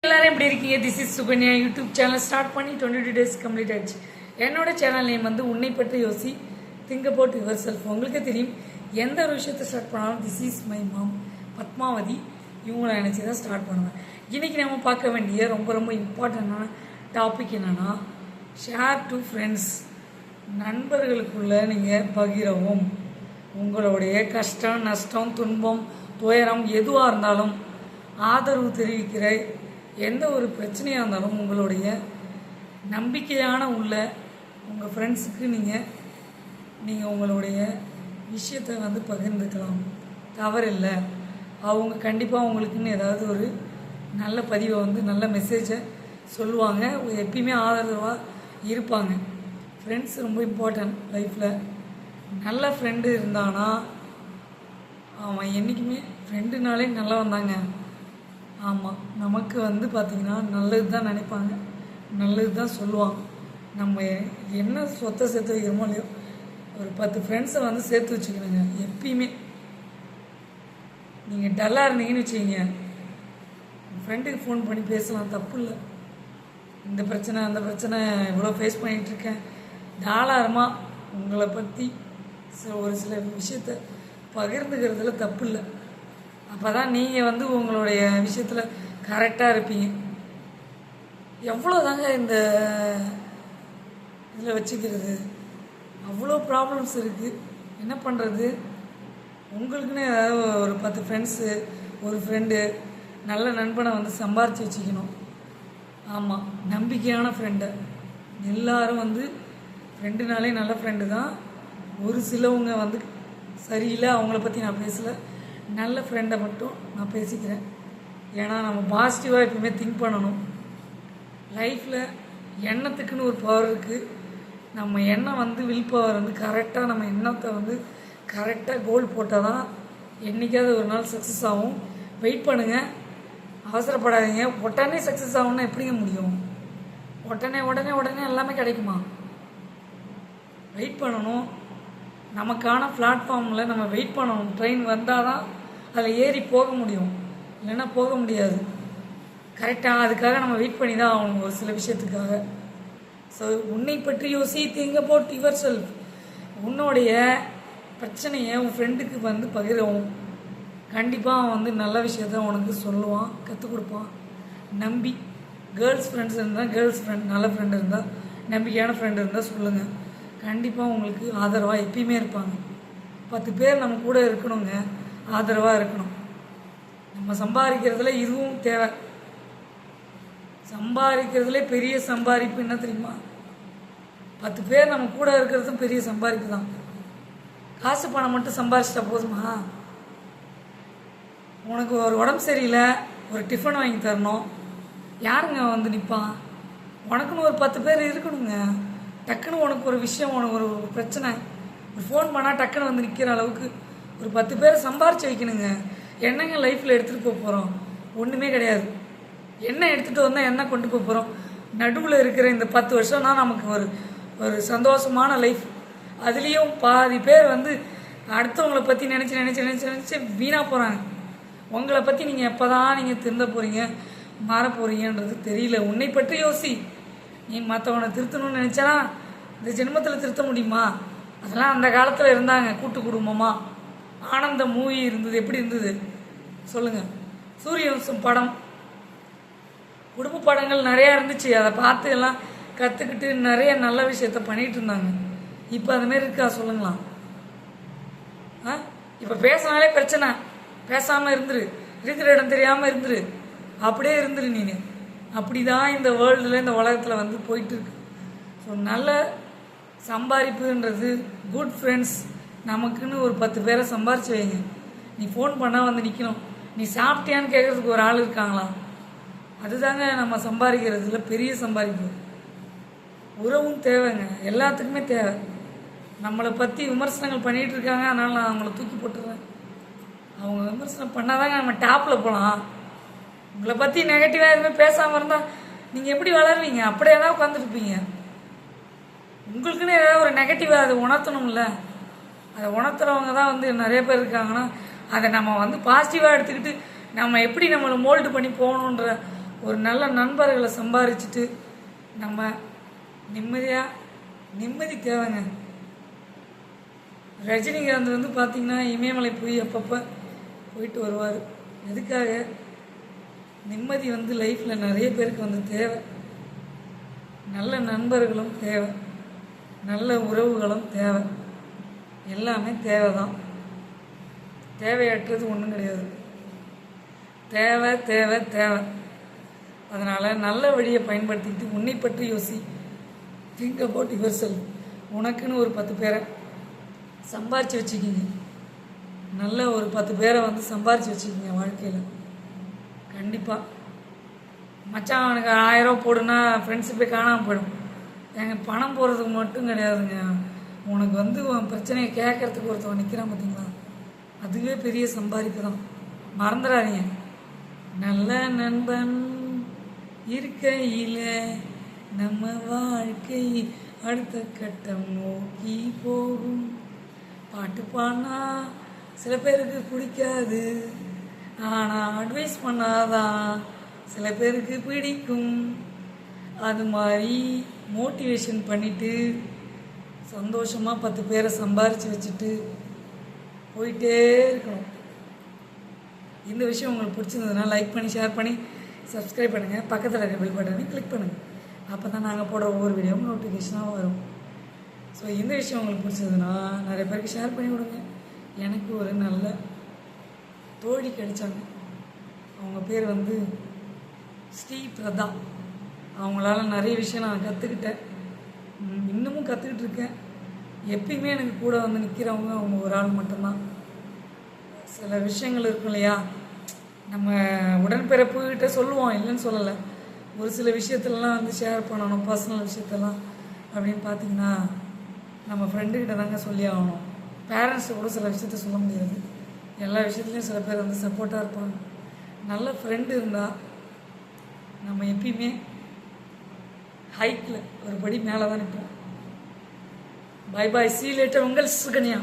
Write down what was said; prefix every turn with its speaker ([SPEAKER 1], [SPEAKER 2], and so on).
[SPEAKER 1] எல்லாரும் எப்படி இருக்கீங்க? This is Sukanya. YouTube channel start பண்ணி 22 டேஸ் கம்ப்ளீட் ஆயிடுச்சு. என்னோட சேனல் நேம் வந்து உன்னை பற்றி யோசி, திங்க் அபவுட் யுவர் செல்ஃப். உங்களுக்கே தெரியும், எந்த ஒரு விஷயத்தை ஸ்டார்ட் பண்ணாலும் this is my mom Padmavathi இவங்கள நினச்சி தான் ஸ்டார்ட் பண்ணுவேன். இன்றைக்கி நம்ம பார்க்க வேண்டிய ரொம்ப ரொம்ப இம்பார்ட்டண்டான டாபிக் என்னென்னா, ஷேர் டு ஃப்ரெண்ட்ஸ். நண்பர்களுக்குள்ளே நீங்கள் பகிரவும். உங்களுடைய கஷ்டம், நஷ்டம், துன்பம், துயரம் எதுவாக இருந்தாலும் ஆதரவு தெரிவிக்கிற எந்த ஒரு பிரச்சனையாக இருந்தாலும் உங்களுடைய நம்பிக்கையான உள்ள உங்கள் ஃப்ரெண்ட்ஸுக்கு நீங்கள் உங்களுடைய விஷயத்தை வந்து பகிர்ந்துக்கலாம். தவறில்லை. அவங்க கண்டிப்பாக உங்களுக்குன்னு ஏதாவது ஒரு நல்ல பதிவை வந்து நல்ல மெசேஜை சொல்லுவாங்க. எப்பயுமே ஆதரவாக இருப்பாங்க. ஃப்ரெண்ட்ஸ் ரொம்ப இம்பார்ட்டன்ட் லைஃப்பில். நல்ல ஃப்ரெண்டு இருந்தானா அவன் என்றைக்குமே ஃப்ரெண்டுனாலே நல்லா வந்தாங்க. ஆமாம், நமக்கு வந்து பார்த்திங்கன்னா நல்லது தான் நினைப்பாங்க, நல்லது தான் சொல்லுவாங்க. நம்ம என்ன சொத்தை சேர்த்து வைக்கிறோமோ இல்லையோ, ஒரு 10 ஃப்ரெண்ட்ஸை வந்து சேர்த்து வச்சுக்கணுங்க. எப்பயுமே நீங்கள் டல்லாக இருந்தீங்கன்னு வச்சுக்கிங்க, ஃப்ரெண்டுக்கு ஃபோன் பண்ணி பேசலாம், தப்பு இல்லை. இந்த பிரச்சனை அந்த பிரச்சனை இவ்வளோ ஃபேஸ் பண்ணிகிட்ருக்கேன், தாராளமாக உங்களை பற்றி ஒரு சில விஷயத்தை பகிர்ந்துக்கிறதுல தப்பு இல்லை. அப்போ தான் நீங்கள் வந்து உங்களுடைய விஷயத்தில் கரெக்டாக இருப்பீங்க. எவ்வளோ தாங்க இந்த இதில் வச்சுக்கிறது, அவ்வளோ ப்ராப்ளம்ஸ் இருக்குது. என்ன பண்ணுறது? உங்களுக்குன்னு ஏதாவது ஒரு 10 ஃப்ரெண்ட்ஸு, ஒரு ஃப்ரெண்டு, நல்ல நண்பனை வந்து சம்பாரித்து வச்சுக்கணும். ஆமாம், நம்பிக்கையான ஃப்ரெண்டை. எல்லோரும் வந்து ஃப்ரெண்டுனாலே நல்ல ஃப்ரெண்டு தான். ஒரு சிலவங்க வந்து சரியில்லை, அவங்கள பற்றி நான் பேசலை. நல்ல ஃப்ரெண்டை மட்டும் நான் பேசிக்கிறேன். ஏன்னா நம்ம பாசிட்டிவாக எப்பவுமே திங்க் பண்ணணும். லைஃப்பில் எண்ணத்துக்குன்னு ஒரு பவர் இருக்குது. நம்ம எண்ணம் வந்து வில் பவர் வந்து கரெக்டாக நம்ம எண்ணத்தை வந்து கரெக்டாக கோல் போட்டால் தான் என்றைக்காவது ஒரு நாள் சக்ஸஸ் ஆகும். வெயிட் பண்ணுங்கள், அவசரப்படாதீங்க. உடனே சக்ஸஸ் ஆகும்னா எப்படிங்க முடியும்? உடனே உடனே உடனே எல்லாமே கிடைக்குமா? வெயிட் பண்ணணும். நமக்கான பிளாட்ஃபார்மில் நம்ம வெயிட் பண்ணணும். ட்ரெயின் வந்தால் தான் அதில் ஏறி போக முடியும், இல்லைன்னா போக முடியாது. கரெக்டாக அதுக்காக நம்ம வெயிட் பண்ணி தான் ஆகணும் ஒரு சில விஷயத்துக்காக. ஸோ உன்னை பற்றி யோசி, திங்க் அபவுட் யுவர் செல்ஃப். உன்னுடைய பிரச்சனையை உன் ஃப்ரெண்டுக்கு வந்து பகிரவும். கண்டிப்பாக அவன் வந்து நல்ல விஷயத்த உனக்கு சொல்லுவான், கற்றுக் கொடுப்பான். நம்பி கேர்ள்ஸ் ஃப்ரெண்ட்ஸ் இருந்தால், கேர்ள்ஸ் ஃப்ரெண்ட் நல்ல ஃப்ரெண்டு இருந்தால், நம்பிக்கையான ஃப்ரெண்டு இருந்தால் சொல்லுங்கள். கண்டிப்பாக உங்களுக்கு ஆதரவாக எப்பயுமே இருப்பாங்க. 10 பேர் நம்ம கூட இருக்கணுங்க, ஆதரவாக இருக்கணும். நம்ம சம்பாதிக்கிறதுல இதுவும் தேவை. சம்பாதிக்கிறதுலே பெரிய சம்பாதிப்பு என்ன தெரியுமா? 10 பேர் நம்ம கூட இருக்கிறதும் பெரிய சம்பாதிப்பு தான். காசு பணம் மட்டும் சம்பாதிச்சிட்டா போதுமா? உனக்கு ஒரு உடம்பு சரியில்லை, ஒரு டிஃபன் வாங்கி தரணும், யாருங்க வந்து நிற்பான்? உனக்குன்னு ஒரு 10 பேர் இருக்கணுங்க. டக்குன்னு உனக்கு ஒரு விஷயம், உனக்கு ஒரு பிரச்சனை, ஒரு ஃபோன் பண்ணால் டக்குன்னு வந்து நிற்கிற அளவுக்கு ஒரு 10 பேரை சம்பாரித்து வைக்கணுங்க. என்னங்க லைஃப்பில் எடுத்துகிட்டு போக போகிறோம்? ஒன்றுமே கிடையாது. என்ன எடுத்துகிட்டு வந்தால் என்ன கொண்டு போக போகிறோம்? நடுவில் இருக்கிற இந்த 10 வருஷம் தான் நமக்கு ஒரு ஒரு சந்தோஷமான லைஃப். அதுலேயும் பாதி பேர் வந்து அடுத்தவங்களை பற்றி நினச்சி நினச்சி நினச்சி நினச்சி வீணாக போகிறாங்க. உங்களை பற்றி நீங்கள் எப்போ தான் நீங்கள் திருந்த போகிறீங்க, மாற போகிறீங்கன்றது தெரியல. உன்னை பற்றி யோசி. நீ மற்றவனை திருத்தணும்னு நினச்சா இந்த ஜென்மத்தில் திருத்த முடியுமா? அதெல்லாம் அந்த காலத்தில் இருந்தாங்க. கூட்டு குடும்பமாக ஆனந்த மூவி இருந்தது. எப்படி இருந்தது சொல்லுங்கள்? சூரியவம்சம் படம், குடும்ப படங்கள் நிறையா இருந்துச்சு. அதை பார்த்து எல்லாம் கற்றுக்கிட்டு நிறைய நல்ல விஷயத்த பண்ணிகிட்டு இருந்தாங்க. இப்போ அதுமாரி இருக்கா சொல்லுங்களாம்? இப்போ பேசினாலே பிரச்சனை. பேசாமல் இருந்துரு, இருக்கிற இடம் தெரியாமல் இருந்துரு, அப்படியே இருந்துரு. நீ அப்படி தான் இந்த வேர்ல்டில், இந்த உலகத்தில் வந்து போயிட்டுருக்கு. ஸோ நல்ல சம்பாதிப்புன்றது, குட் ஃப்ரெண்ட்ஸ், நமக்குன்னு ஒரு 10 பேரை சம்பாரித்து வைங்க. நீ ஃபோன் பண்ணால் வந்து நிற்கணும், நீ சாப்பிட்டியான்னு கேட்குறதுக்கு ஒரு ஆள் இருக்காங்களா? அதுதாங்க நம்ம சம்பாதிக்கிறதுல பெரிய சம்பாதிப்பு. உறவும் தேவைங்க, எல்லாத்துக்குமே தேவை. நம்மளை பற்றி விமர்சனங்கள் பண்ணிகிட்டு இருக்காங்க, அதனால் நான் அவங்கள தூக்கி போட்டுடுறேன். அவங்க விமர்சனம் பண்ணால் தாங்க நம்ம டாப்பில் போகலாம். உங்களை பற்றி நெகட்டிவாக எதுவுமே பேசாமல் இருந்தால் நீங்கள் எப்படி வளருவீங்க? அப்படியே தான் உட்காந்துருப்பீங்க. உங்களுக்குன்னு ஏதாவது ஒரு நெகட்டிவாக அதை உணர்த்தணும்ல. அதை உணர்த்துறவங்க தான் வந்து நிறைய பேர் இருக்காங்கன்னா, அதை நம்ம வந்து பாசிட்டிவாக எடுத்துக்கிட்டு நம்ம எப்படி நம்மளை மோல்டு பண்ணி போகணுன்ற ஒரு நல்ல நண்பர்களை சம்பாரிச்சிட்டு நம்ம நிம்மதி தேவைங்க. ரஜினிகாந்த் வந்து பார்த்திங்கன்னா இமயமலை போய் அப்பப்போ போயிட்டு வருவார். எதுக்காக? நிம்மதி வந்து லைஃப்பில் நிறைய பேருக்கு வந்து தேவை. நல்ல நண்பர்களும் தேவை, நல்ல உறவுகளும் தேவை, எல்லாமே தேவை தான். தேவையற்றது ஒன்றும் கிடையாது. தேவை தேவை தேவை. அதனால் நல்ல வழியை பயன்படுத்திக்கிட்டு உன்னை பற்றி யோசி. Think about your self. உனக்குன்னு ஒரு 10 பேரை சம்பாரித்து வச்சுக்கிங்க. நல்ல ஒரு 10 பேரை வந்து சம்பாரித்து வச்சுக்கிங்க வாழ்க்கையில். கண்டிப்பாக மச்சான் அவனுக்கு 1000 ரூபா போடுனா ஃப்ரெண்ட்ஷிப்பே காணாமல் போயிடும். எங்கள் பணம் போடுறதுக்கு மட்டும் கிடையாதுங்க. உனக்கு வந்து உன் பிரச்சனையை கேட்கறதுக்கு ஒருத்தவன் நிற்கிறான் பார்த்தீங்களா, அதுவே பெரிய சம்பாதிப்பு தான். மறந்துடாதீங்க. நல்ல நண்பன் இருக்கையில் நம்ம வாழ்க்கை அடுத்த கட்டம் நோக்கி போகும். பாட்டு பாடினா சில பேருக்கு பிடிக்காது, ஆனால் அட்வைஸ் பண்ணாதான் சில பேருக்கு பிடிக்கும். அது மாதிரி மோட்டிவேஷன் பண்ணிவிட்டு சந்தோஷமாக 10 பேரை சம்பாரித்து வச்சுட்டு போயிட்டே இருக்கணும். இந்த விஷயம் உங்களுக்கு பிடிச்சிருந்ததுன்னா லைக் பண்ணி, ஷேர் பண்ணி, சப்ஸ்கிரைப் பண்ணுங்கள். பக்கத்தில் இருக்க பெல் பட்டனை கிளிக் பண்ணுங்கள். அப்போ தான் நாங்கள் போடுற ஒவ்வொரு வீடியோவும் நோட்டிஃபிகேஷனாக வரும். ஸோ இந்த விஷயம் உங்களுக்கு பிடிச்சதுன்னா நிறைய பேருக்கு ஷேர் பண்ணி விடுங்க. எனக்கு ஒரு நல்ல தோழி கிடைச்சாங்க. அவங்க பேர் வந்து ஸ்ரீ பிரதா. அவங்களால நிறைய விஷயம் நான் கற்றுக்கிட்டேன், இன்னமும் கற்றுக்கிட்டு இருக்கேன். எப்பயுமே எனக்கு கூட வந்து நிற்கிறவங்க அவங்க ஒரு ஆள் மட்டும்தான். சில விஷயங்கள் இருக்கும் இல்லையா, நம்ம உடன்பிறப்புகிட்ட சொல்லுவோம், இல்லைன்னு சொல்லலை. ஒரு சில விஷயத்துலலாம் வந்து ஷேர் பண்ணணும், பர்சனல் விஷயத்தெல்லாம் அப்படின்னு பார்த்திங்கன்னா நம்ம ஃப்ரெண்டுக்கிட்ட தாங்க சொல்லி ஆகணும். பேரண்ட்ஸை கூட சில விஷயத்த சொல்ல முடியாது. எல்லா விஷயத்துலையும் சில பேர் வந்து சப்போர்ட்டாக இருப்பாங்க. நல்ல ஃப்ரெண்டு இருந்தால் நம்ம எப்பயுமே ஹைக்கில் ஒரு படி மேலே தான் நிற்போம். பை பாய், சீ லேட்டர். உங்கள் சுகன்யா.